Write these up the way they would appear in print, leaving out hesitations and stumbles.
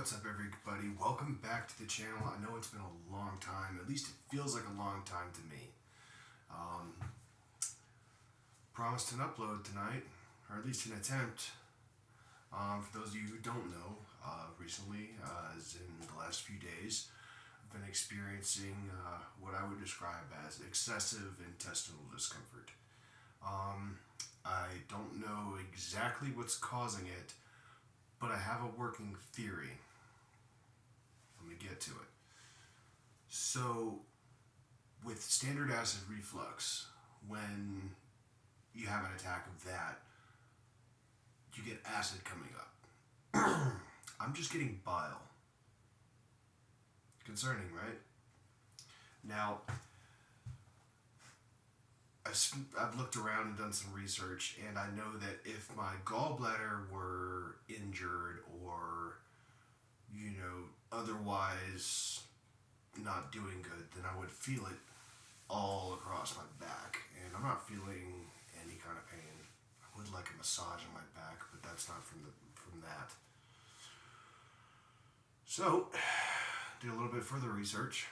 What's up, everybody? Welcome back to the channel. I know it's been a long time, at least it feels like a long time to me. Promised an upload tonight, or at least an attempt. For those of you who don't know, recently, as in the last few days, I've been experiencing what I would describe as excessive intestinal discomfort. I don't know exactly what's causing it, but I have a working theory. Let me get to it. So, with standard acid reflux, when you have an attack of that, you get acid coming up. I'm just getting bile. Concerning, right? Now, I've looked around and done some research, and I know that if my gallbladder were injured or, otherwise not doing good, then I would feel it all across my back. And I'm not feeling any kind of pain. I would like a massage on my back, but that's not from that. So, did a little bit further research,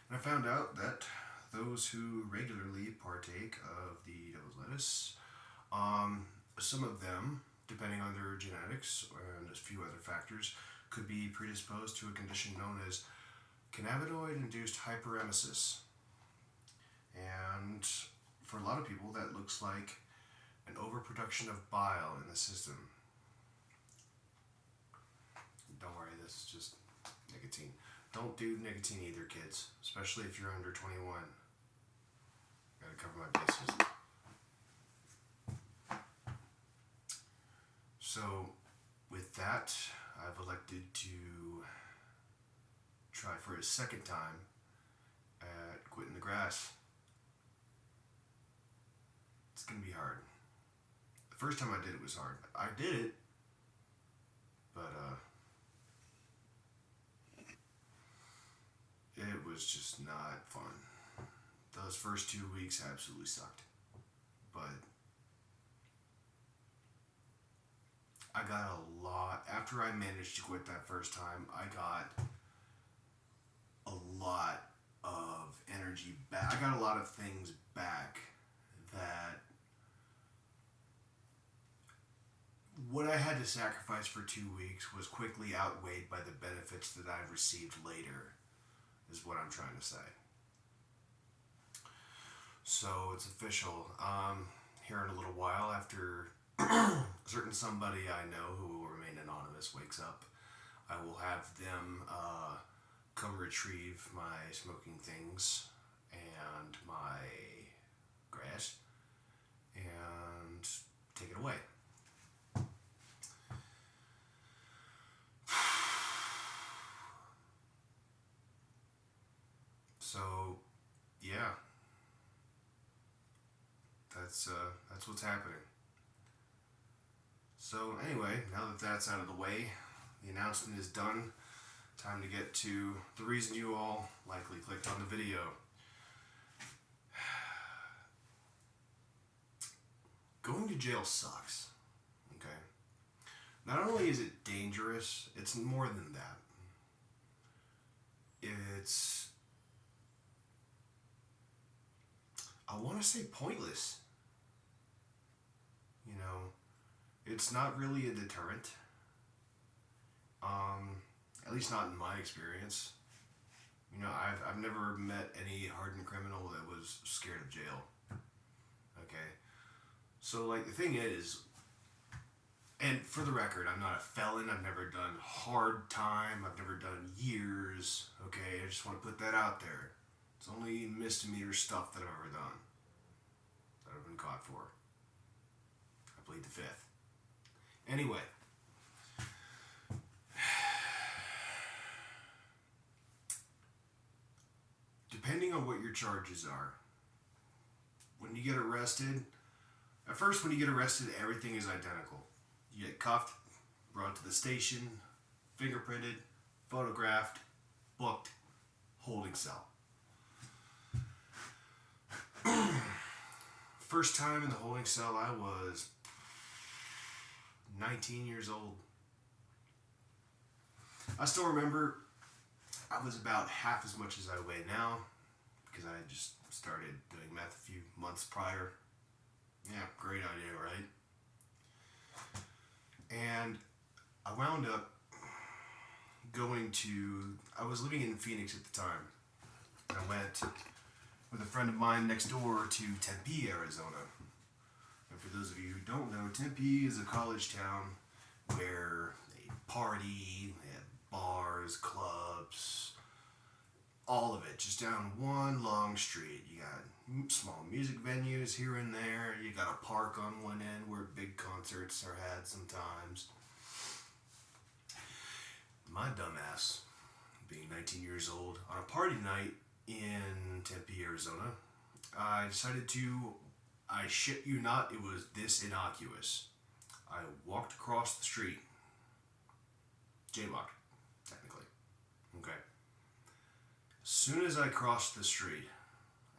and I found out that those who regularly partake of the devil's lettuce, some of them, depending on their genetics and a few other factors, could be predisposed to a condition known as cannabinoid-induced hyperemesis. And for a lot of people, that looks like an overproduction of bile in the system. Don't worry, this is just nicotine. Don't do nicotine either, kids, especially if you're under 21. Gotta cover my bases. So, with that, I've elected to try for a second time at quitting the grass. It's gonna be hard. The first time I did it was hard. I did it, but it was just not fun. Those first 2 weeks absolutely sucked. But I got a lot, after I managed to quit that first time, I got a lot of energy back. I got a lot of things back that what I had to sacrifice for 2 weeks was quickly outweighed by the benefits that I've received later, is what I'm trying to say. So it's official. Here in a little while, after certain somebody I know who will remain anonymous wakes up, I will have them come retrieve my smoking things and my grass and take it away. So, yeah, that's what's happening. So anyway, now that that's out of the way, the announcement is done. Time to get to the reason you all likely clicked on the video. Going to jail sucks, okay? Not only is it dangerous, it's more than that. It's, I want to say, pointless. It's not really a deterrent. At least not in my experience. I've never met any hardened criminal that was scared of jail. Okay? So, the thing is, and for the record, I'm not a felon. I've never done hard time. I've never done years. Okay? I just want to put that out there. It's only misdemeanor stuff that I've ever done that I've been caught for. I plead the fifth. Anyway, depending on what your charges are, when you get arrested, at first when you get arrested, everything is identical. You get cuffed, brought to the station, fingerprinted, photographed, booked, holding cell. First time in the holding cell, I was 19 years old. I still remember I was about half as much as I weigh now because I had just started doing meth a few months prior. Yeah, great idea, right? And I wound up I was living in Phoenix at the time. I went with a friend of mine next door to Tempe, Arizona. And for those of you who don't know, Tempe is a college town where they party, they have bars, clubs, all of it, just down one long street. You got small music venues here and there. You got a park on one end where big concerts are had sometimes. My dumbass, being 19 years old, on a party night in Tempe, Arizona, I decided I shit you not, it was this innocuous. I walked across the street. Jaywalked, technically. Okay. As soon as I crossed the street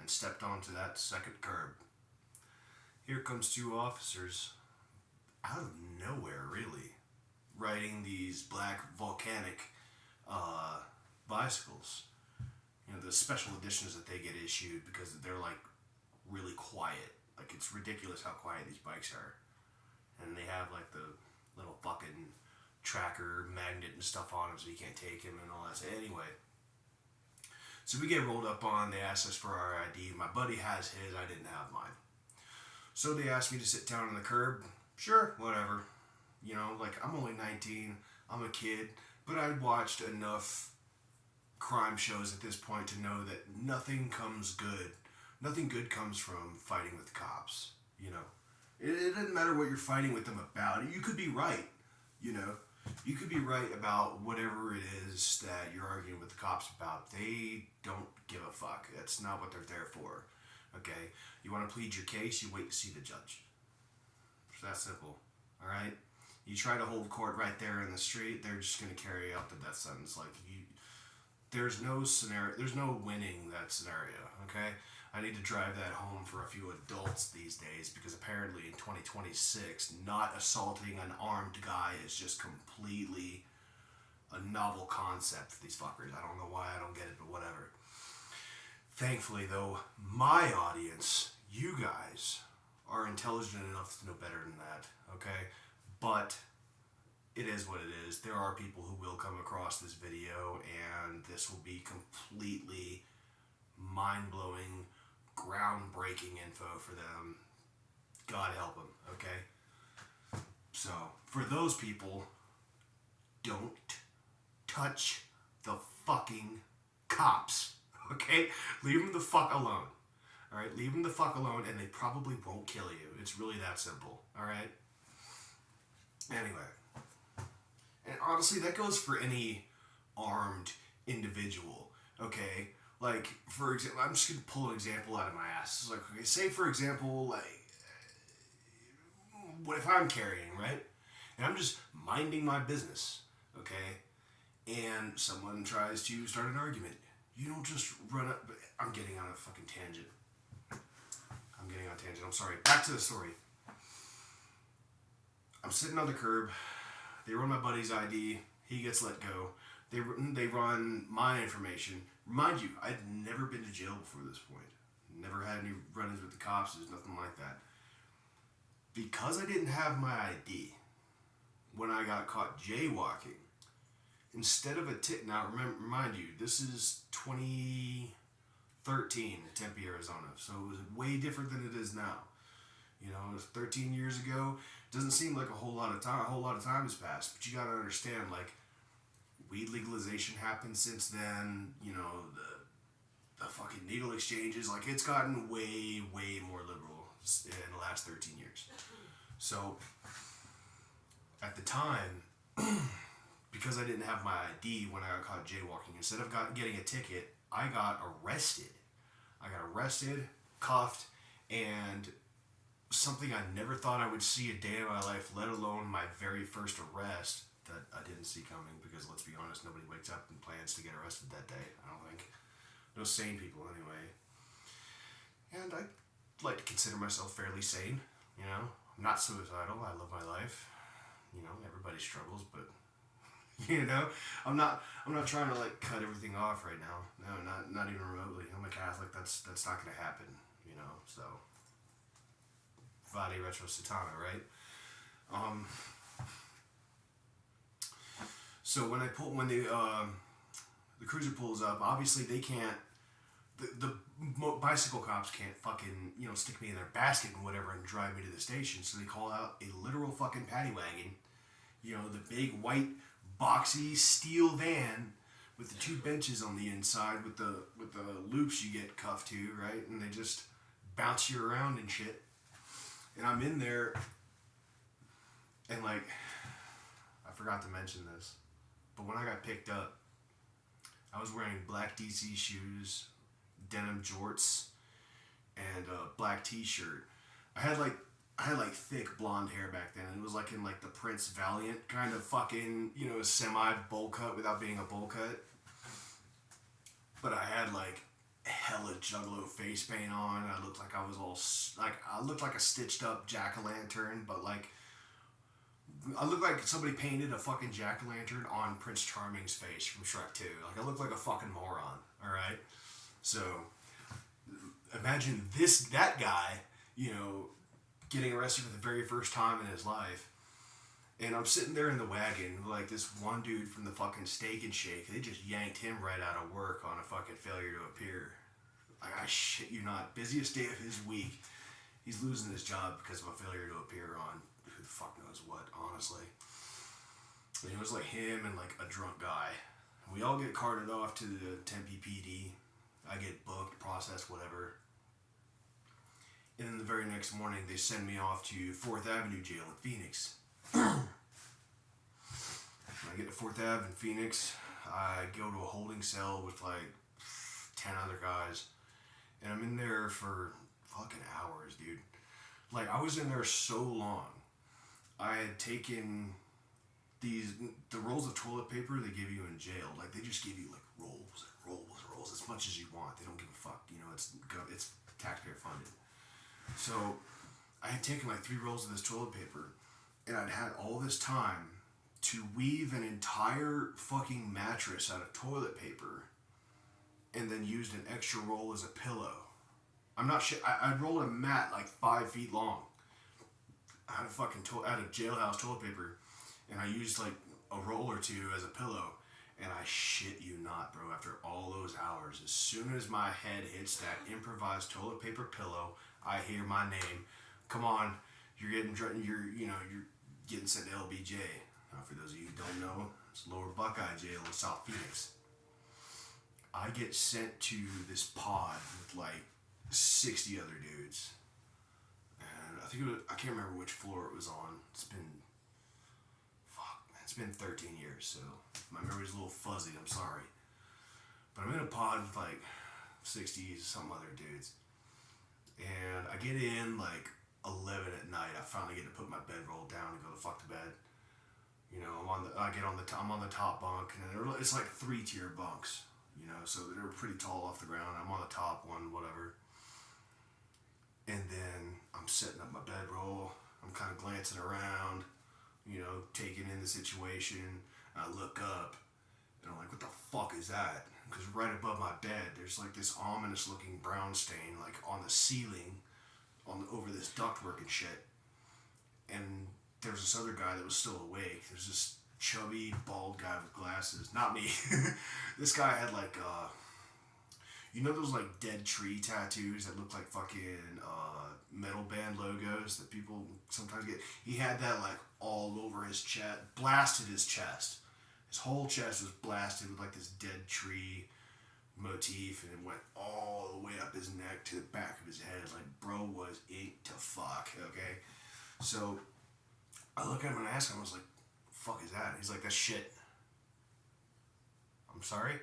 and stepped onto that second curb, here comes two officers, out of nowhere, really, riding these black volcanic bicycles. You know, the special editions that they get issued because they're like really quiet. Like, it's ridiculous how quiet these bikes are. And they have like the little fucking tracker magnet and stuff on them so you can't take them and all that. So anyway, so we get rolled up on, they asked us for our ID. My buddy has his, I didn't have mine. So they asked me to sit down on the curb. Sure, whatever. You know, like, I'm only 19, I'm a kid, but I'd watched enough crime shows at this point to know that nothing good comes from fighting with cops, you know. It doesn't matter what you're fighting with them about. You could be right, you know. You could be right about whatever it is that you're arguing with the cops about. They don't give a fuck. That's not what they're there for, okay? You want to plead your case, you wait to see the judge. It's that simple, all right? You try to hold court right there in the street, they're just going to carry out the death sentence. Like, there's no scenario, there's no winning that scenario, okay? I need to drive that home for a few adults these days because apparently in 2026, not assaulting an armed guy is just completely a novel concept for these fuckers. I don't know why, I don't get it, but whatever. Thankfully, though, my audience, you guys, are intelligent enough to know better than that, okay? But it is what it is. There are people who will come across this video and this will be completely mind-blowing, groundbreaking info for them. God help them, okay? So, for those people, don't touch the fucking cops, okay? Leave them the fuck alone, alright? Leave them the fuck alone and they probably won't kill you. It's really that simple, alright? Anyway, and honestly, that goes for any armed individual, okay? Like, for example, I'm just going to pull an example out of my ass. It's like, okay, say, for example, like, what if I'm carrying, right? And I'm just minding my business, okay? And someone tries to start an argument. You don't just run up, but I'm getting on a fucking tangent. I'm sorry. Back to the story. I'm sitting on the curb. They run my buddy's ID. He gets let go. They run my information. Mind you, I'd never been to jail before this point. Never had any run-ins with the cops. There's nothing like that. Because I didn't have my ID when I got caught jaywalking, instead of a ticket, now remind you, this is 2013 in Tempe, Arizona, so it was way different than it is now. You know, it was 13 years ago. It doesn't seem like a whole lot of time has passed, but you gotta understand, like, weed legalization happened since then. You know, the fucking needle exchanges, like, it's gotten way, way more liberal in the last 13 years. So, at the time, because I didn't have my ID when I got caught jaywalking, instead of getting a ticket, I got arrested. Cuffed, and something I never thought I would see a day in my life, let alone my very first arrest, that I didn't see coming, because let's be honest, nobody wakes up and plans to get arrested that day, I don't think. No sane people, anyway. And I like to consider myself fairly sane, you know? I'm not suicidal, I love my life. You know, everybody struggles, but You know, I'm not trying to like cut everything off right now. No, not even remotely. I'm a Catholic. That's not gonna happen. You know, so Vade Retro Satana, right? Um, so when the cruiser pulls up, obviously they can't. The bicycle cops can't fucking, stick me in their basket and whatever and drive me to the station. So they call out a literal fucking paddy wagon. The big white boxy steel van with the two benches on the inside with the loops you get cuffed to, right? And they just bounce you around and shit. And I'm in there, and like, I forgot to mention this, but when I got picked up, I was wearing black DC shoes, denim jorts, and a black t-shirt. I had thick blonde hair back then, and it was like in like the Prince Valiant kind of fucking, semi bowl cut without being a bowl cut. But I had like hella juggalo face paint on. I looked like I was all I looked like a stitched up jack-o'-lantern, but like I looked like somebody painted a fucking jack-o'-lantern on Prince Charming's face from Shrek 2. Like I looked like a fucking moron. All right, so imagine that guy, getting arrested for the very first time in his life. And I'm sitting there in the wagon with like this one dude from the fucking Steak and Shake. They just yanked him right out of work on a fucking failure to appear. Like, I shit you not. Busiest day of his week. He's losing his job because of a failure to appear on who the fuck knows what, honestly. And it was like him and like a drunk guy. We all get carted off to the Tempe PD. I get booked, processed, whatever. And then the very next morning, they send me off to 4th Avenue Jail in Phoenix. When I get to 4th Ave in Phoenix, I go to a holding cell with like 10 other guys. And I'm in there for fucking hours, dude. Like, I was in there so long. I had taken the rolls of toilet paper they give you in jail. Like, they just give you like rolls and rolls and rolls as much as you want. They don't give a fuck. It's taxpayer funded. So I had taken like 3 rolls of this toilet paper, and I'd had all this time to weave an entire fucking mattress out of toilet paper and then used an extra roll as a pillow. I'm not shit. I'd rolled a mat like 5 feet long. I had a fucking out of jailhouse toilet paper, and I used like a roll or 2 as a pillow. And I shit you not, bro, after all those hours, as soon as my head hits that improvised toilet paper pillow, I hear my name. Come on, you're getting sent to LBJ. For those of you who don't know, it's Lower Buckeye Jail in South Phoenix. I get sent to this pod with like 60 other dudes. And I can't remember which floor it was on. It's been 13 years, so my memory's a little fuzzy, I'm sorry. But I'm in a pod with like 60 some other dudes. And I get in like 11 at night. I finally get to put my bedroll down and go the fuck to bed. I'm on the top bunk, and it's like 3-tier bunks, so they're pretty tall off the ground. I'm on the top one, whatever. And then I'm setting up my bedroll. I'm kind of glancing around, taking in the situation. I look up, and I'm like, what the fuck is that? Because right above my bed, there's like this ominous looking brown stain, like on the ceiling, over this ductwork and shit. And there was this other guy that was still awake. There's this chubby, bald guy with glasses. Not me. This guy had like, those like dead tree tattoos that look like fucking metal band logos that people sometimes get? He had that like all over his chest, blasted his chest. His whole chest was blasted with like this dead tree motif, and it went all the way up his neck to the back of his head. Like, bro was inked to fuck, okay? So I look at him and I ask him, I was like, fuck is that? He's like, that's shit. I'm sorry?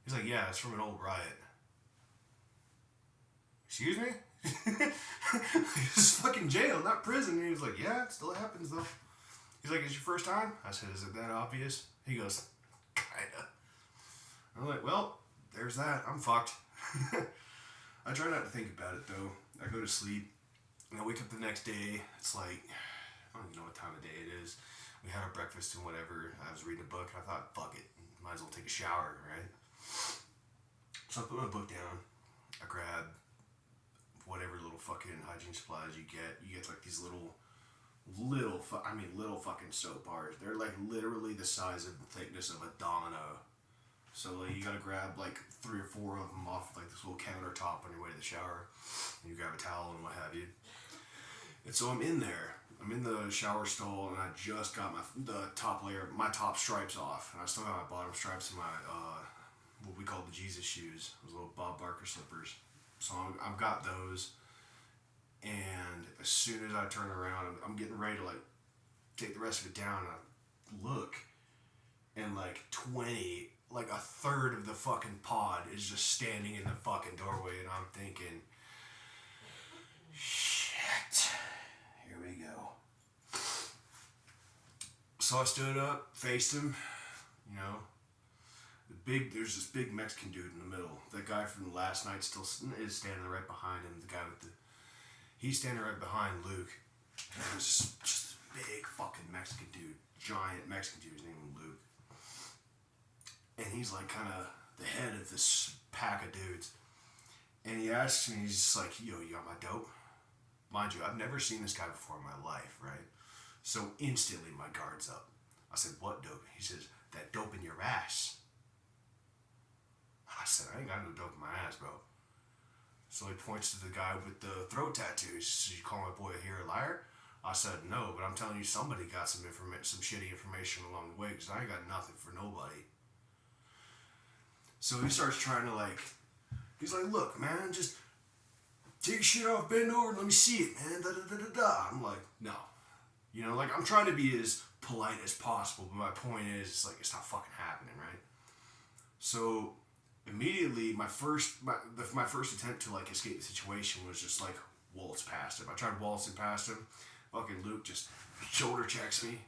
He's like, yeah, it's from an old riot. Excuse me? This is fucking jail, not prison. And he was like, yeah, it still happens though. He's like, it's your first time? I said, is it that obvious? He goes, kinda. I'm like, well, there's that. I'm fucked. I try not to think about it though. I go to sleep and I wake up the next day. It's like, I don't even know what time of day it is. We had our breakfast and whatever. I was reading a book, and I thought, fuck it, might as well take a shower, right? So I put my book down. I grab whatever little fucking hygiene supplies you get. You get like these little fucking soap bars. They're like literally the size of the thickness of a domino. So like, you gotta grab like 3 or 4 of them off like this little countertop on your way to the shower. And you grab a towel and what have you. And so I'm in there. I'm in the shower stall, and I just got my top stripes off, and I still got my bottom stripes and my what we call the Jesus shoes, those little Bob Barker slippers. So I've got those, and as soon as I turn around, I'm getting ready to like take the rest of it down, and I look, and like a third of the fucking pod is just standing in the fucking doorway, and I'm thinking, shit. Here we go. So I stood up, faced him, you know. There's this big Mexican dude in the middle. That guy from last night still is standing right behind him. He's standing right behind Luke. And there's just a big fucking Mexican dude, giant Mexican dude. His name is Luke. And he's like kind of the head of this pack of dudes. And he asks me, he's just like, yo, you got my dope? Mind you, I've never seen this guy before in my life, right? So instantly my guard's up. I said, what dope? He says, that dope in your ass. I said, I ain't got no dope in my ass, bro. So he points to the guy with the throat tattoo. He says, you call my boy here a liar? I said, no, but I'm telling you, somebody got some shitty information along the way, because I ain't got nothing for nobody. So he starts trying to he's like, look, man, just take your shit off, bend over, let me see it, man, da-da-da-da-da. I'm like, no. You know, like, I'm trying to be as polite as possible, but my point is, it's not fucking happening, right? So immediately, my first attempt to escape the situation was just waltz past him. I tried waltzing past him. Fucking Luke just shoulder checks me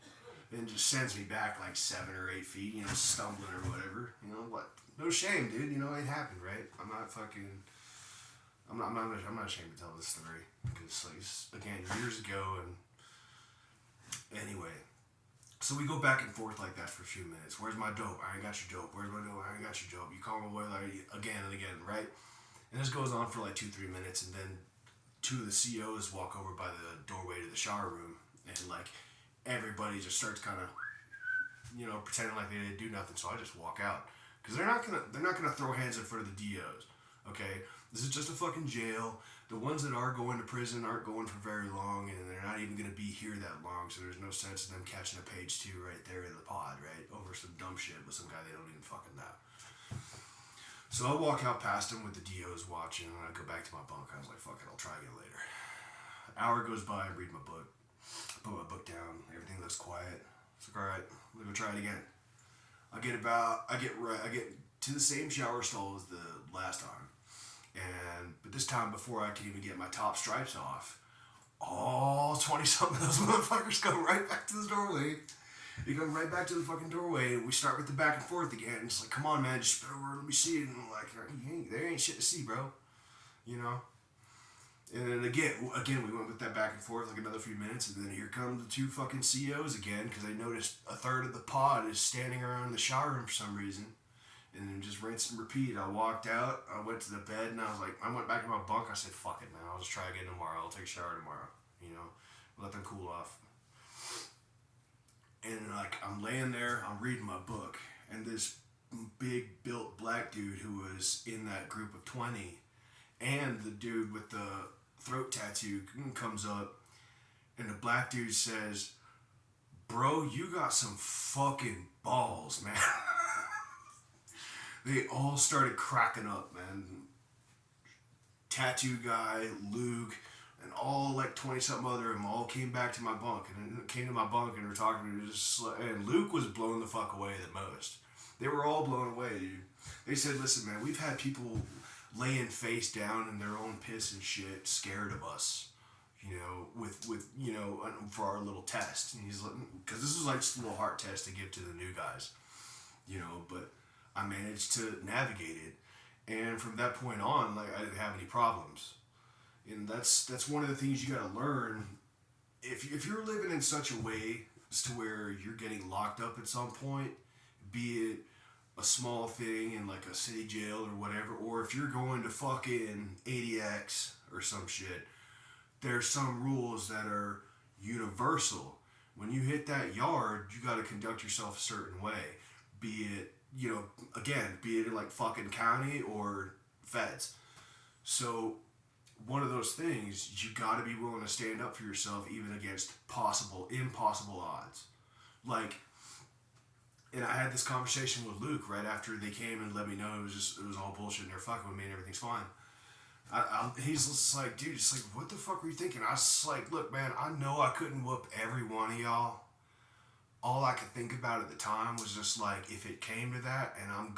and just sends me back 7 or 8 feet, you know, stumbling or whatever. You know what? No shame, dude. You know, it happened, right? I'm not ashamed to tell this story because again, years ago, and anyway. So we go back and forth like that for a few minutes. Where's my dope? I ain't got your dope. Where's my dope? I ain't got your dope. You call my boy again and again, right? And this goes on for 2-3 minutes, and then 2 of the COs walk over by the doorway to the shower room, and everybody just starts kind of, you know, pretending like they didn't do nothing. So I just walk out because they're not gonna throw hands in front of the DOs. Okay, this is just a fucking jail. The ones that are going to prison aren't going for very long, and they're not even going to be here that long, so there's no sense in them catching a page 2 right there in the pod, right? Over some dumb shit with some guy they don't even fucking know. So I walk out past him with the DOs watching, and I go back to my bunk. I was like, fuck it, I'll try again later. An hour goes by, I read my book. I put my book down, everything looks quiet. It's like, alright, I'm gonna go try it again. I get to the same shower stall as the last time. But this time, before I can even get my top stripes off, all 20-something of those motherfuckers come right back to the doorway. They come right back to the fucking doorway, and we start with the back and forth again. It's like, come on, man, just spit over, let me see it. And I'm like, there ain't shit to see, bro. You know? And then again, we went with that back and forth another few minutes, and then here come the 2 fucking COs again, because they noticed a third of the pod is standing around the shower room for some reason. And then just rinse and repeat. I walked out, I went to the bed, and I went back to my bunk. I said, fuck it, man, I'll just try again tomorrow. I'll take a shower tomorrow, you know, let them cool off. And I'm laying there, I'm reading my book, and this big built black dude who was in that group of 20, and the dude with the throat tattoo comes up, and the black dude says, bro, you got some fucking balls, man. They all started cracking up, man. Tattoo guy, Luke, and all 20-something other of them all came back to my bunk and were talking to me. And Luke was blown the fuck away the most. They were all blown away, dude. They said, listen, man, we've had people laying face down in their own piss and shit, scared of us, you know, with you know, for our little test. And he's like, because this is just a little heart test to give to the new guys, you know, but I managed to navigate it, and from that point on, I didn't have any problems. And that's one of the things you gotta learn. If you're living in such a way as to where you're getting locked up at some point, be it a small thing in like a city jail or whatever, or if you're going to fucking ADX or some shit, there's some rules that are universal. When you hit that yard, you got to conduct yourself a certain way. Be it, again, be it in like fucking county or feds. So one of those things, you got to be willing to stand up for yourself even against impossible odds. Like, and I had this conversation with Luke right after they came and let me know it was all bullshit and they're fucking with me and everything's fine. He's just like, dude, it's like, what the fuck were you thinking? I was just like, look, man, I know I couldn't whoop every one of y'all. All I could think about at the time was just like, if it came to that and I'm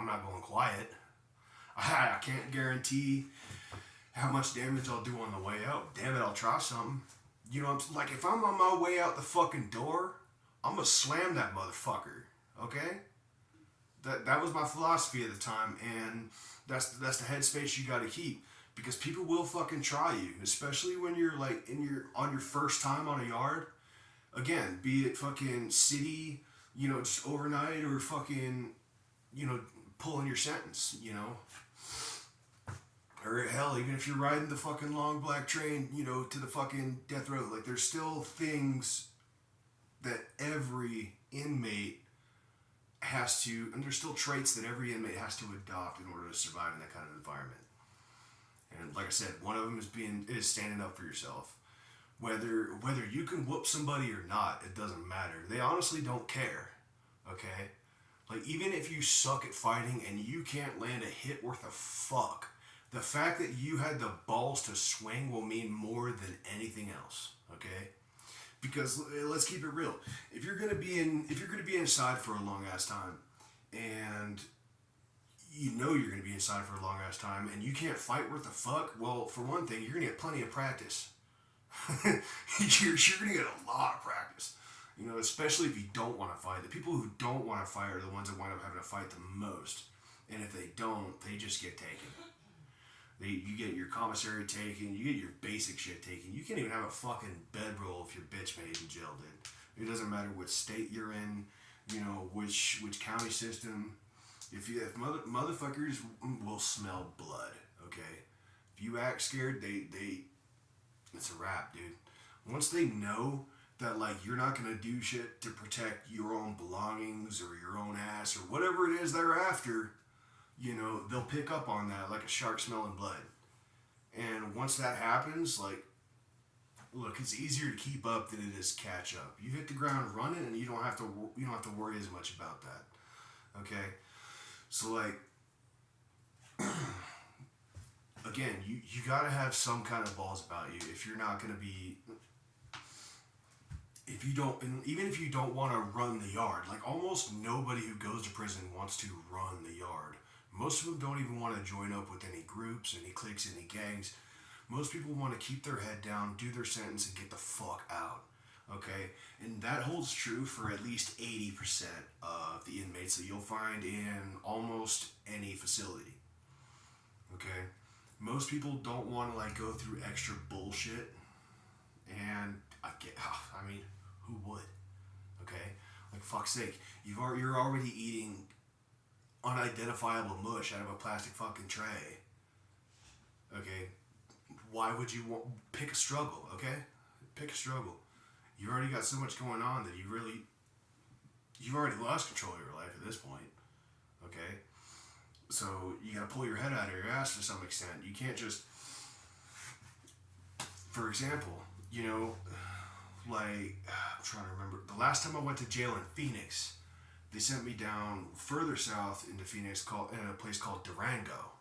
not going quiet. I can't guarantee how much damage I'll do on the way out. Damn it, I'll try something. You know, like if I'm on my way out the fucking door, I'm gonna slam that motherfucker. Okay? That was my philosophy at the time, and that's the headspace you gotta keep. Because people will fucking try you, especially when you're like on your first time on a yard. Again, be it fucking city, just overnight, or fucking, pulling your sentence, Or hell, even if you're riding the fucking long black train, to the fucking death row, like there's still things that every inmate has to, and there's still traits that every inmate has to adopt in order to survive in that kind of environment. And like I said, one of them is standing up for yourself. Whether you can whoop somebody or not, it doesn't matter. They honestly don't care. Okay? Like, even if you suck at fighting and you can't land a hit worth a fuck, the fact that you had the balls to swing will mean more than anything else. Okay? Because let's keep it real. If you're gonna be inside for a long ass time, and you're gonna be inside for a long ass time, and you can't fight worth a fuck, well, for one thing, you're gonna get plenty of practice. you're gonna get a lot of practice. Especially if you don't want to fight. The people who don't want to fight are the ones that wind up having to fight the most. And if they don't, they just get taken. You get your commissary taken, you get your basic shit taken. You can't even have a fucking bedroll if your bitch made in jail, dude. It doesn't matter what state you're in, which county system. If motherfuckers will smell blood, okay? If you act scared, it's a wrap, dude. Once they know that, like, you're not gonna do shit to protect your own belongings or your own ass or whatever it is they're after, they'll pick up on that like a shark smelling blood. And once that happens, like, look, it's easier to keep up than it is catch up. You hit the ground running, and you don't have to worry as much about that. Okay, so like, again, you gotta have some kind of balls about you if you're not gonna be. Even if you don't want to run the yard, like almost nobody who goes to prison wants to run the yard. Most of them don't even want to join up with any groups, any cliques, any gangs. Most people want to keep their head down, do their sentence, and get the fuck out. Okay? And that holds true for at least 80% of the inmates that you'll find in almost any facility. Okay? Most people don't want to, like, go through extra bullshit. And who would? Okay? Like, fuck's sake. You're already eating unidentifiable mush out of a plastic fucking tray. Okay? Why would you pick a struggle, okay? Pick a struggle. You've already got so much going on that you've already lost control of your life at this point. Okay? So you gotta pull your head out of your ass to some extent. You can't just, for example, like, I'm trying to remember, the last time I went to jail in Phoenix, they sent me down further south into Phoenix in a place called Durango.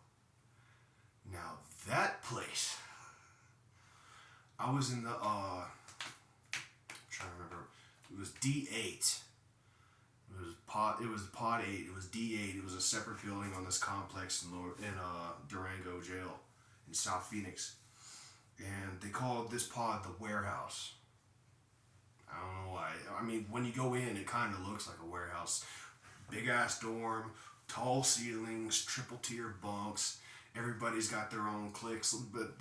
Now that place, I was in the, I'm trying to remember, it was D8. It was pod 8, it was D8, it was a separate building on this complex in Durango jail in South Phoenix. And they called this pod the warehouse. I don't know why. I mean, when you go in, it kind of looks like a warehouse. Big ass dorm, tall ceilings, triple tier bunks. Everybody's got their own cliques, but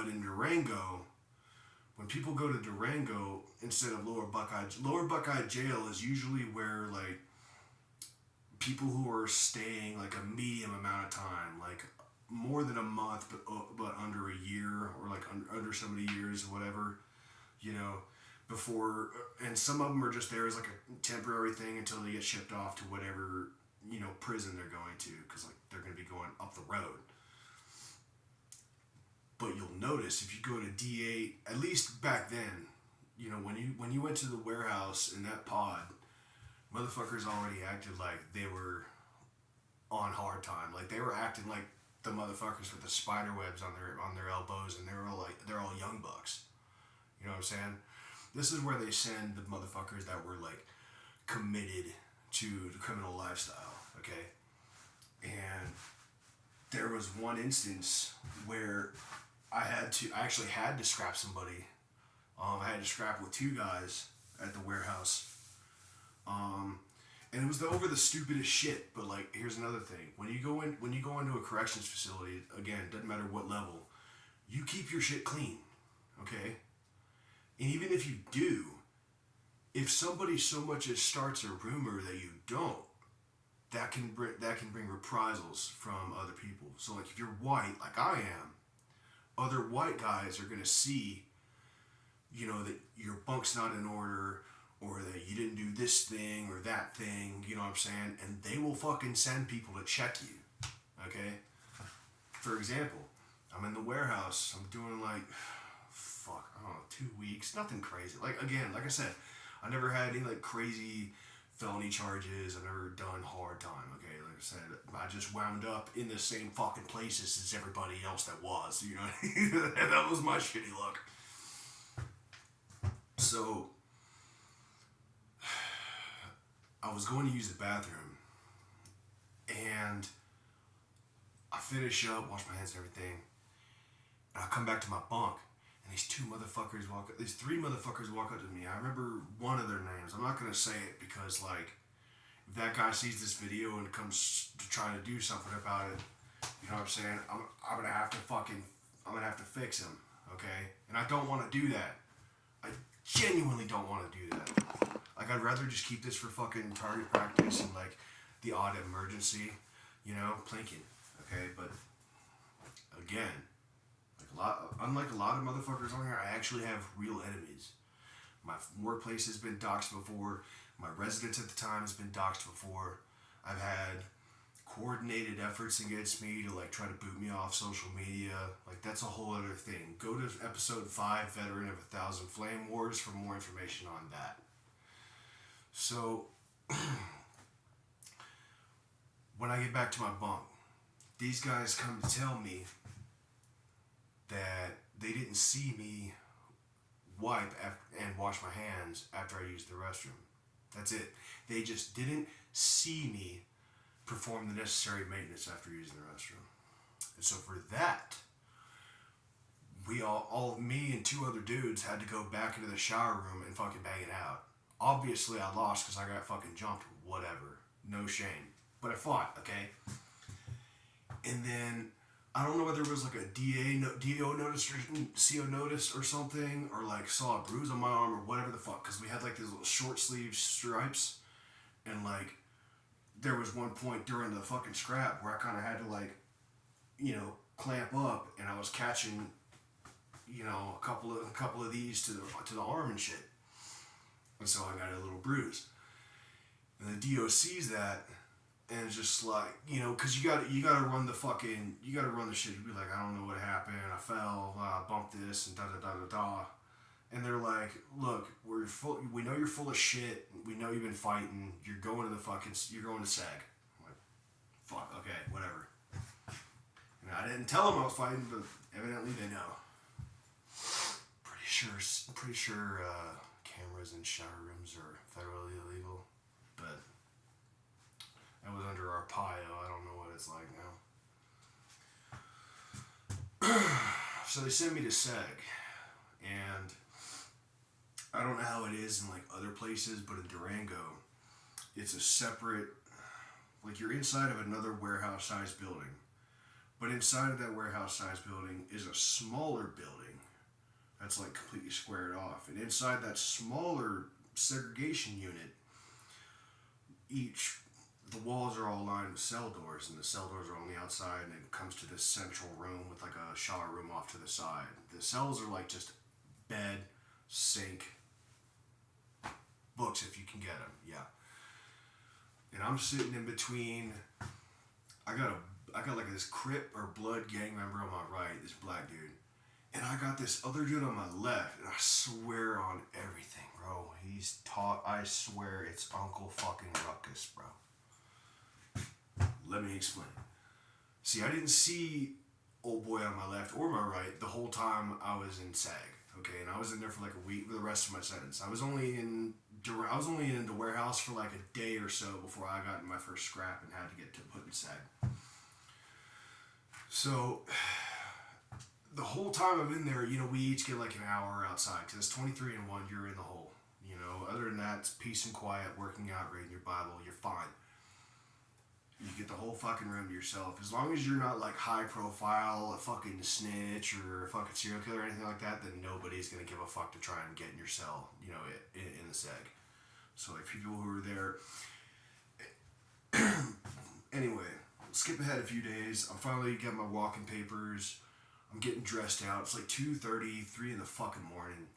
in Durango, when people go to Durango instead of Lower Buckeye Jail is usually where like people who are staying like a medium amount of time, like more than a month, but under a year, or like under so many years or whatever, you know, before. And some of them are just there as like a temporary thing until they get shipped off to whatever, you know, prison they're going to, because like they're going to be going up the road. But you'll notice if you go to D8, at least back then, you know, when you went to the warehouse in that pod, motherfuckers already acted like they were on hard time. Like they were acting like the motherfuckers with the spider webs on their elbows, and they're all young bucks. You know what I'm saying? This is where they send the motherfuckers that were like committed to the criminal lifestyle. Okay, and there was one instance where I actually had to scrap somebody. I had to scrap with two guys at the warehouse. And it was over the stupidest shit. But like, here's another thing: when you go into a corrections facility, again, doesn't matter what level, you keep your shit clean, okay? And even if you do, if somebody so much as starts a rumor that you don't, that can bring reprisals from other people. So like, if you're white, like I am, other white guys are gonna see, you know, that your bunk's not in order, or that you didn't do this thing or that thing, you know what I'm saying? And they will fucking send people to check you, okay? For example, I'm in the warehouse, I'm doing like, I don't know, 2 weeks, nothing crazy. Like, again, like I said, I never had any like crazy felony charges, I've never done hard time, okay? Like I said, I just wound up in the same fucking places as everybody else that was, you know? And that was my shitty luck. So, I was going to use the bathroom, and I finish up, wash my hands and everything, and I come back to my bunk, and these three motherfuckers walk up to me. I remember one of their names. I'm not going to say it because, like, if that guy sees this video and comes to try to do something about it, you know what I'm saying? I'm going to have to fix him, okay? And I don't want to do that. I genuinely don't want to do that. Like, I'd rather just keep this for fucking target practice and, like, the odd emergency, you know, plinking, okay? But, again, unlike a lot of motherfuckers on here, I actually have real enemies. My workplace has been doxxed before. My residence at the time has been doxxed before. I've had coordinated efforts against me to, like, try to boot me off social media. Like, that's a whole other thing. Go to episode 5, Veteran of 1,000 Flame Wars, for more information on that. So, when I get back to my bunk, these guys come to tell me that they didn't see me wipe and wash my hands after I used the restroom. That's it. They just didn't see me perform the necessary maintenance after using the restroom. And so for that, me and two other dudes had to go back into the shower room and fucking bang it out. Obviously, I lost because I got fucking jumped. Whatever. No shame. But I fought, okay? And then, I don't know whether it was like a DO notice or CO notice or something, or like saw a bruise on my arm or whatever the fuck, because we had like these little short sleeve stripes, and like, there was one point during the fucking scrap where I kind of had to like, you know, clamp up, and I was catching, you know, a couple of these to the arm and shit. And so I got a little bruise. And the DO sees that, and it's just like, you know, because you gotta run the shit. You'd be like, I don't know what happened. I fell, I bumped this, and da da da da da. And they're like, look, we know you're full of shit. We know you've been fighting. You're going to SAG. I'm like, fuck, okay, whatever. And I didn't tell them I was fighting, but evidently they know. Pretty sure cameras in shower rooms are federally illegal, but that was under our PIO. I don't know what it's like now. So they sent me to SAG, and I don't know how it is in like other places, but in Durango, it's a separate, like you're inside of another warehouse-sized building, but inside of that warehouse-sized building is a smaller building, that's like completely squared off. And inside that smaller segregation unit, the walls are all lined with cell doors, and the cell doors are on the outside, and it comes to this central room with like a shower room off to the side. The cells are like just bed, sink, books if you can get them, yeah. And I'm sitting in between. I got like this Crip or Blood gang member on my right, this black dude, and I got this other dude on my left, and I swear on everything, bro, he's taught. I swear it's Uncle fucking Ruckus, bro. Let me explain. See, I didn't see old boy on my left or my right the whole time I was in SAG. Okay, and I was in there for like a week for the rest of my sentence. I was only in the warehouse for like a day or so before I got in my first scrap and had to get to put in SAG. So the whole time I'm in there, we each get like an hour outside because it's 23 and 1. You're in the hole. Other than that, it's peace and quiet, working out, reading your Bible. You're fine. You get the whole fucking room to yourself. As long as you're not like high profile, a fucking snitch or a fucking serial killer or anything like that, then nobody's gonna give a fuck to try and get in your cell, in the SEG. So like people who are there. Anyway, skip ahead a few days. I'm finally getting my walking papers. I'm getting dressed out. It's like 2:30, 3 in the fucking morning.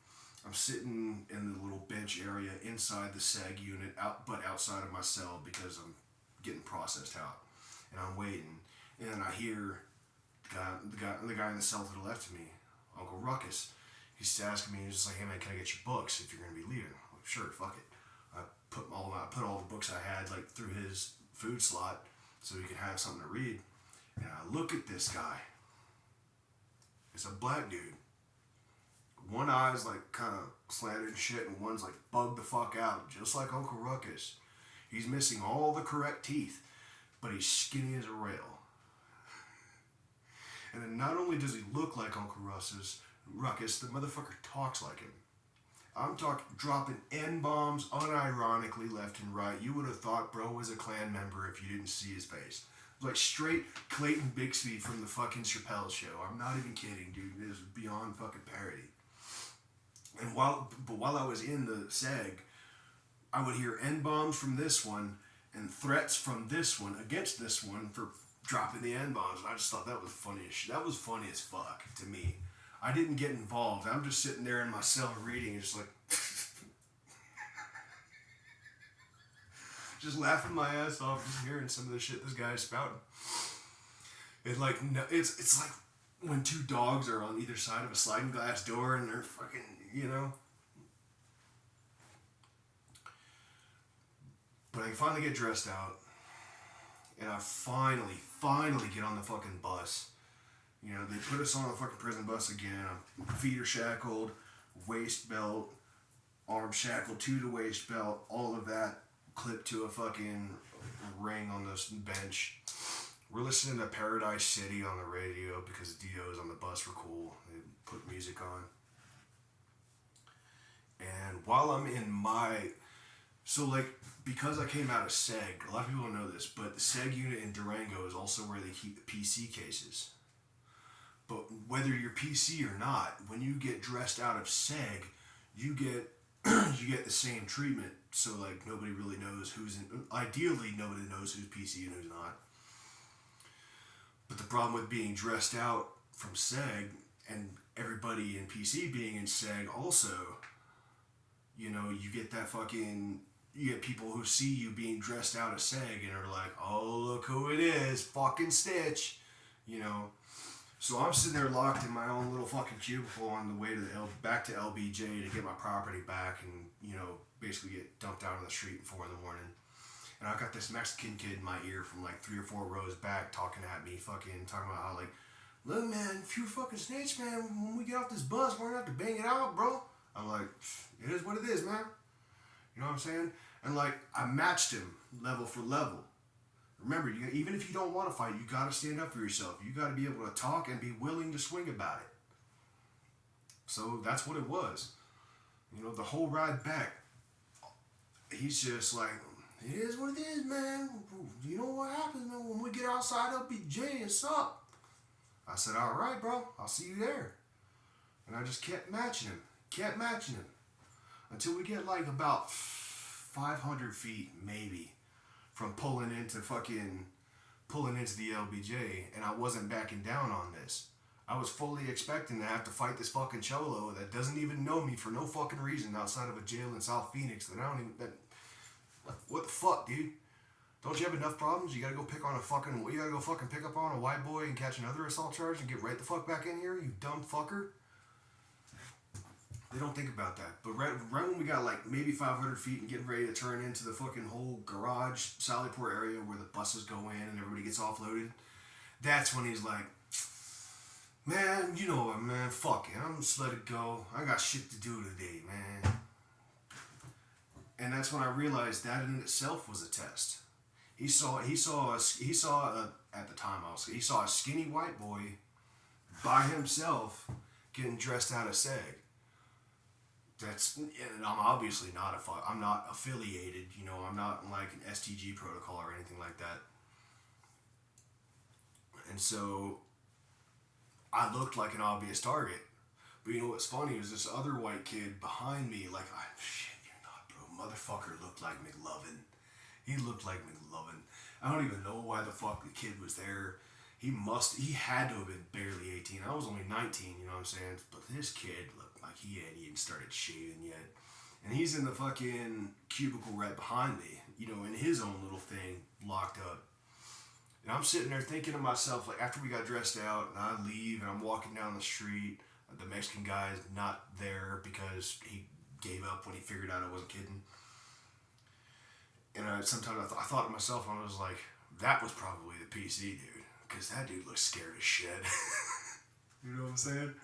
I'm sitting in the little bench area inside the SEG unit, but outside of my cell because I'm getting processed out, and I'm waiting, and then I hear the guy in the cell to the left of me, Uncle Ruckus. He's asking me, he's just like, "Hey man, can I get your books if you're gonna be leaving?" I'm like, "Sure, fuck it." I put all the books I had like through his food slot so he could have something to read, and I look at this guy. It's a black dude. One eye's like kind of slanted and shit, and one's like bugged the fuck out, just like Uncle Ruckus. He's missing all the correct teeth, but he's skinny as a rail. And then not only does he look like Uncle Ruckus, the motherfucker talks like him. I'm talking dropping N-bombs unironically left and right. You would have thought bro was a Klan member if you didn't see his face. Like straight Clayton Bixby from the fucking Chappelle Show. I'm not even kidding, dude. It is beyond fucking parody. And while I was in the SEG, I would hear N-bombs from this one and threats from this one against this one for dropping the N-bombs. And I just thought that was funny as shit. That was funny as fuck to me. I didn't get involved. I'm just sitting there in my cell reading and just like just laughing my ass off, just hearing some of the shit this guy's spouting. It's like when two dogs are on either side of a sliding glass door and they're fucking, But I finally get dressed out, and I finally get on the fucking bus. They put us on the fucking prison bus again. Feet are shackled, waist belt, arm shackled to the waist belt, all of that clipped to a fucking ring on this bench. We're listening to Paradise City on the radio because Dio's on the bus were cool. They put music on. And while I'm in because I came out of SEG, a lot of people don't know this, but the SEG unit in Durango is also where they keep the PC cases. But whether you're PC or not, when you get dressed out of SEG, you get the same treatment. So like nobody really knows ideally nobody knows who's PC and who's not. But the problem with being dressed out from SEG and everybody in PC being in SEG also, you get that fucking, you get people who see you being dressed out of SEG and are like, "Oh, look who it is, fucking Stitch," So I'm sitting there locked in my own little fucking cubicle on the way to back to LBJ to get my property back and, basically get dumped out on the street at 4 a.m. And I got this Mexican kid in my ear from like 3 or 4 rows back talking at me, fucking talking about how like, "Look man, if you're fucking Snitch, man, when we get off this bus, we're gonna have to bang it out, bro." I'm like, "It is what it is, man." You know what I'm saying? And like, I matched him level for level. Remember, even if you don't want to fight, you got to stand up for yourself. You got to be able to talk and be willing to swing about it. So that's what it was. The whole ride back, he's just like, "It is what it is, man. You know what happens, man, when we get outside LBJ, it's up." I said, "All right, bro. I'll see you there." And I just kept matching him. Until we get like about 500 feet, maybe, from pulling into the LBJ, and I wasn't backing down on this. I was fully expecting to have to fight this fucking cholo that doesn't even know me for no fucking reason outside of a jail in South Phoenix that I don't even... what the fuck, dude? Don't you have enough problems? You gotta go pick up on a white boy and catch another assault charge and get right the fuck back in here, you dumb fucker? They don't think about that. But right when we got like maybe 500 feet and getting ready to turn into the fucking whole garage, Sallyport area where the buses go in and everybody gets offloaded, that's when he's like, man, you know what, man, fuck it. I'm just let it go. I got shit to do today, man. And that's when I realized that in itself was a test. He saw at the time he saw a skinny white boy by himself getting dressed out of SEG. And I'm obviously I'm not affiliated, you know, I'm not in like an STG protocol or anything like that. And so I looked like an obvious target. But you know what's funny is this other white kid behind me, like, shit, you're not, bro. Motherfucker looked like McLovin. He looked like McLovin. I don't even know why the fuck the kid was there. He had to have been barely 18. I was only 19, you know what I'm saying? But this kid looked like he hadn't even started shaving yet. And he's in the fucking cubicle right behind me, you know, in his own little thing, locked up. And I'm sitting there thinking to myself, like, after we got dressed out, and I leave, and I'm walking down the street, the Mexican guy is not there because he gave up when he figured out I wasn't kidding. And sometimes I thought to myself, I was like, that was probably the PC dude. Because that dude looks scared as shit. You know what I'm saying?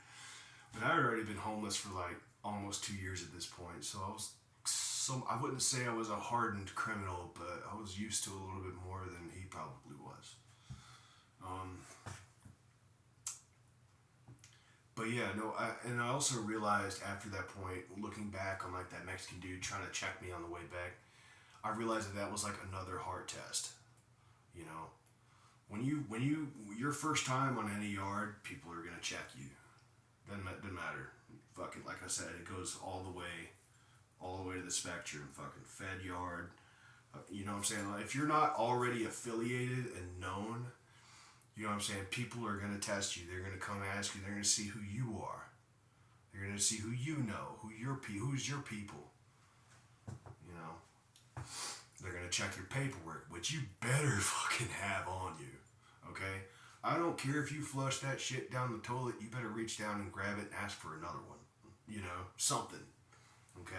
But I had already been homeless for like almost 2 years at this point. So I wouldn't say I was a hardened criminal, but I was used to a little bit more than he probably was. But yeah, no, I also realized after that point, looking back on like that Mexican dude trying to check me on the way back, I realized that was like another heart test, you know? When your first time on any yard, people are gonna check you. Doesn't matter. Fucking, like I said, it goes all the way to the spectrum. Fucking Fed yard. You know what I'm saying? Like, if you're not already affiliated and known, you know what I'm saying? People are gonna test you. They're gonna come ask you. They're gonna see who you are. They're gonna see who you know, who's your people. You know. They're gonna check your paperwork, which you better fucking have on you. Okay? I don't care if you flush that shit down the toilet, you better reach down and grab it and ask for another one. You know, something. Okay?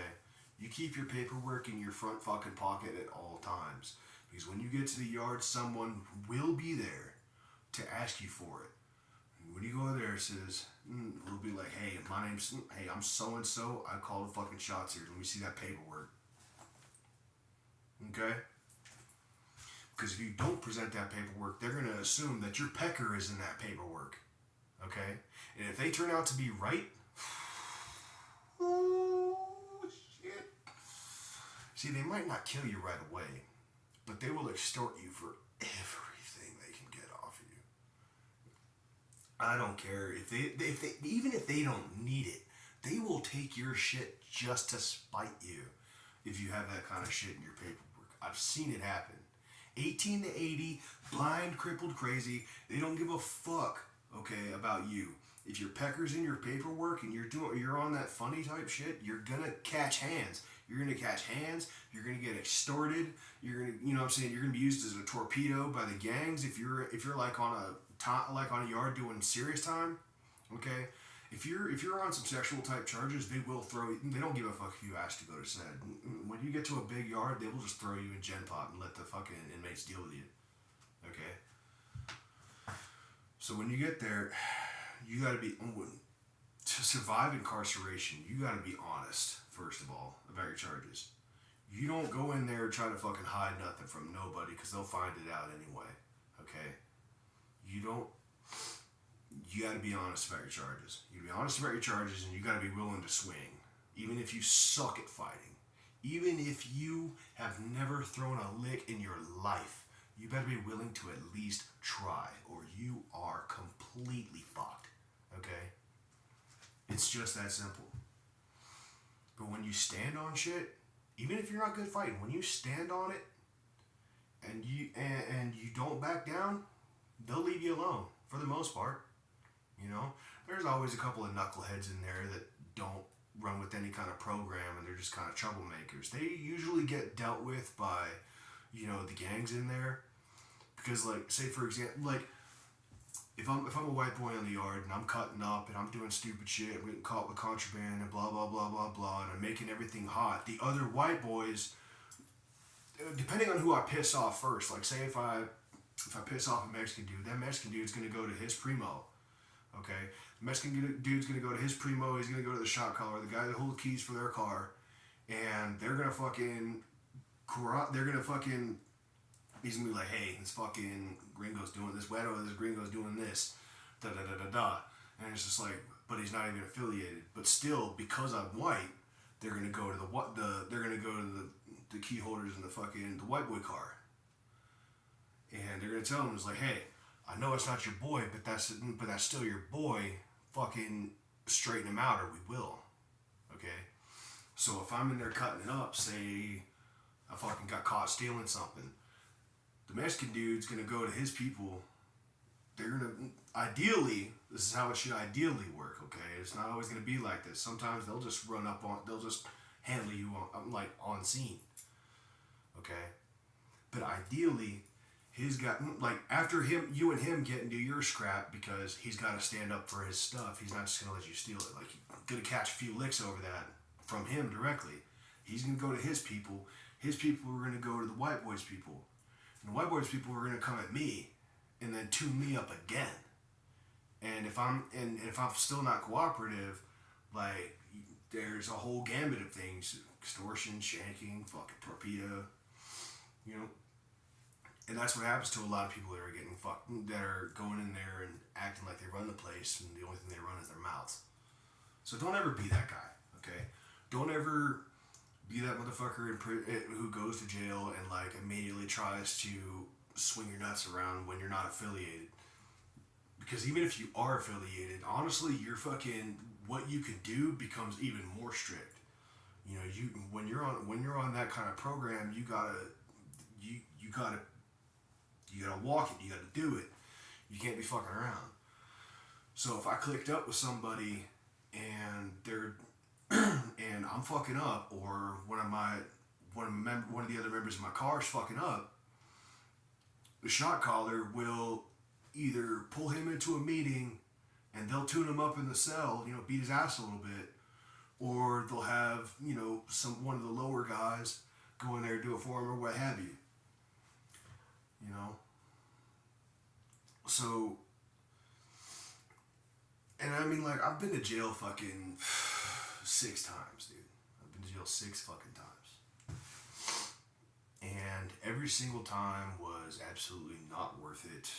You keep your paperwork in your front fucking pocket at all times. Because when you get to the yard, someone will be there to ask you for it. And when you go there, it says, it'll be like, hey, I'm so-and-so, I call the fucking shots here. Let me see that paperwork. Okay? Because if you don't present that paperwork, they're going to assume that your pecker is in that paperwork. Okay? And if they turn out to be right, oh, shit. See, they might not kill you right away, but they will extort you for everything they can get off of you. I don't care. Even if they don't need it, they will take your shit just to spite you if you have that kind of shit in your paperwork. I've seen it happen. 18 to 80, blind, crippled, crazy. They don't give a fuck, okay, about you. If your pecker's in your paperwork and you're on that funny type shit, you're gonna catch hands. You're gonna catch hands. You're gonna get extorted. You're gonna, you know what I'm saying? You're gonna be used as a torpedo by the gangs. If you're like on a yard doing serious time, okay. If you're on some sexual type charges, they will throw you. They don't give a fuck if you ask to go to SED. When you get to a big yard, they will just throw you in Gen Pop and let the fucking inmates deal with you. Okay? So when you get there, you gotta be, to survive incarceration, you gotta be honest, first of all, about your charges. You don't go in there and try to fucking hide nothing from nobody, because they'll find it out anyway. Okay? You gotta be honest about your charges. You gotta be honest about your charges, and you gotta be willing to swing. Even if you suck at fighting. Even if you have never thrown a lick in your life, you better be willing to at least try, or you are completely fucked. Okay? It's just that simple. But when you stand on shit, even if you're not good fighting, when you stand on it and you don't back down, they'll leave you alone for the most part. You know, there's always a couple of knuckleheads in there that don't run with any kind of program and they're just kind of troublemakers. They usually get dealt with by, you know, the gangs in there. Because, like, say for example, like, if I'm a white boy in the yard and I'm cutting up and I'm doing stupid shit, I'm getting caught with contraband and blah blah blah blah blah, and I'm making everything hot, the other white boys, depending on who I piss off first, like say if I piss off a Mexican dude, that Mexican dude's gonna go to his primo. Okay, the Mexican dude's gonna go to his primo. He's gonna go to the shot caller, the guy that holds the keys for their car, and they're gonna fucking. He's gonna be like, hey, this fucking gringo's doing this, this gringo's doing this, da da da da da, and it's just like, but he's not even affiliated. But still, because I'm white, they're gonna go to the key holders in the white boy car, and they're gonna tell him, it's like, hey, I know it's not your boy, but that's still your boy. Fucking straighten him out, or we will. Okay. So if I'm in there cutting it up, say I fucking got caught stealing something, the Mexican dude's gonna go to his people. They're gonna ideally. This is how it should ideally work. Okay, it's not always gonna be like this. Sometimes they'll just they'll just handle you on scene. Okay, but ideally, he's got, like, after you and him get into your scrap, because he's got to stand up for his stuff. He's not just gonna let you steal it. Like, you're gonna catch a few licks over that from him directly. He's gonna go to his people. His people are gonna go to the white boys' people. And the white boys' people are gonna come at me, and then tune me up again. And if I'm still not cooperative, like, there's a whole gambit of things: extortion, shanking, fucking torpedo, you know. And that's what happens to a lot of people that are getting fucked, that are going in there and acting like they run the place, and the only thing they run is their mouths. So don't ever be that guy, okay? Don't ever be that motherfucker who goes to jail and, like, immediately tries to swing your nuts around when you're not affiliated. Because even if you are affiliated, honestly, what you can do becomes even more strict. You know, when you're on that kind of program, you gotta walk it. You gotta do it. You can't be fucking around. So if I clicked up with somebody and they're and I'm fucking up, or one of the other members of my car is fucking up, the shot caller will either pull him into a meeting and they'll tune him up in the cell, you know, beat his ass a little bit, or they'll have, you know, one of the lower guys go in there and do it for him, or what have you. You know? So, and I mean, like, I've been to jail fucking 6 times, dude. I've been to jail 6 fucking times. And every single time was absolutely not worth it.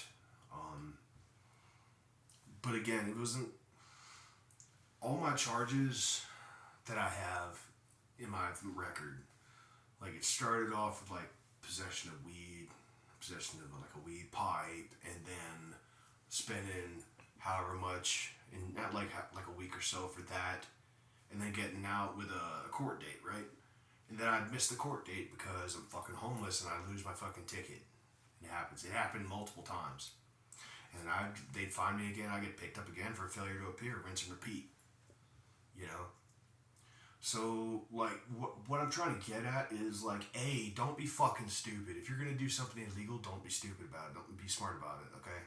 But again, it wasn't, all my charges that I have in my record, like, it started off with, like, possession of weed, possession of, like, a weed pipe, and then spending however much in like a week or so for that, and then getting out with a court date, right? And then I'd miss the court date because I'm fucking homeless and I lose my fucking ticket. It happens. It happened multiple times. And they'd find me again, I'd get picked up again for failure to appear, rinse and repeat. You know? So, like, what I'm trying to get at is, like, A, don't be fucking stupid. If you're going to do something illegal, don't be stupid about it. Don't be smart about it, okay?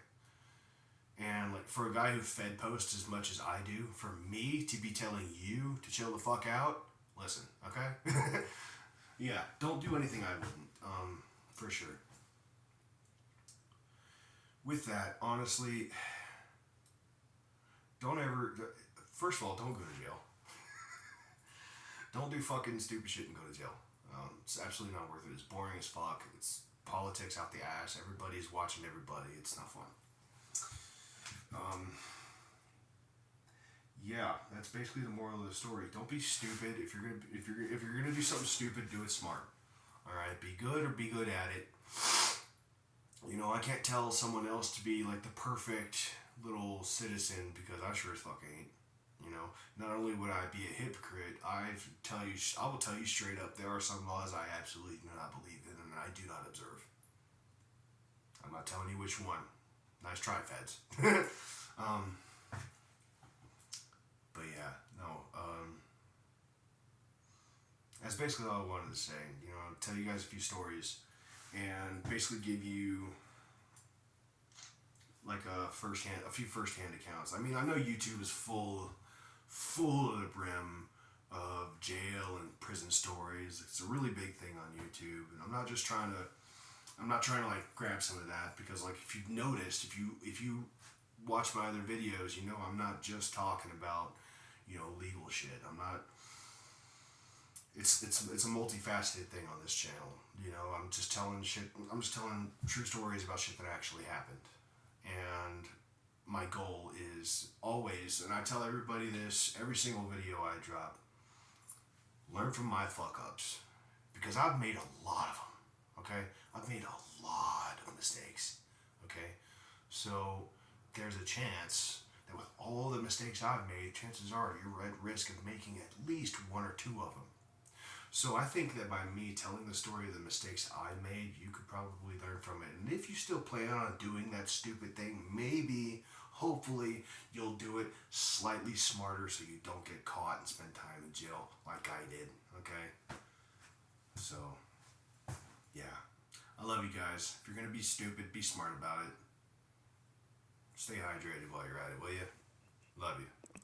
And, like, for a guy who fed posts as much as I do, for me to be telling you to chill the fuck out, listen, okay? Yeah, don't do anything I wouldn't, for sure. With that, honestly, first of all, don't go to jail. Don't do fucking stupid shit and go to jail. It's absolutely not worth it. It's boring as fuck. It's politics out the ass. Everybody's watching everybody. It's not fun. Yeah, that's basically the moral of the story. Don't be stupid. If you're gonna do something stupid, do it smart. All right, be good or be good at it. You know, I can't tell someone else to be like the perfect little citizen because I sure as fuck ain't. You know, not only would I be a hypocrite, I will tell you straight up, there are some laws I absolutely do not believe in and I do not observe. I'm not telling you which one. Nice try, feds. um, but yeah, no. That's basically all I wanted to say. You know, tell you guys a few stories, and basically give you like a few firsthand accounts. I mean, I know YouTube is full to the brim of jail and prison stories. It's a really big thing on YouTube, and I'm not trying to like grab some of that, because like if you've noticed, if you watch my other videos, you know I'm not just talking about, you know, legal shit. I'm not. It's a multifaceted thing on this channel. You know, I'm just telling true stories about shit that actually happened. And my goal is always, and I tell everybody this every single video I drop, learn from my fuck ups, because I've made a lot of them. Okay, I've made a lot of mistakes. Okay, so there's a chance that with all the mistakes I've made, chances are you're at risk of making at least one or two of them. So I think that by me telling the story of the mistakes I made, you could probably learn from it. And if you still plan on doing that stupid thing, maybe, hopefully, you'll do it slightly smarter so you don't get caught and spend time in jail like I did, okay? So, yeah. I love you guys. If you're going to be stupid, be smart about it. Stay hydrated while you're at it, will you? Love you.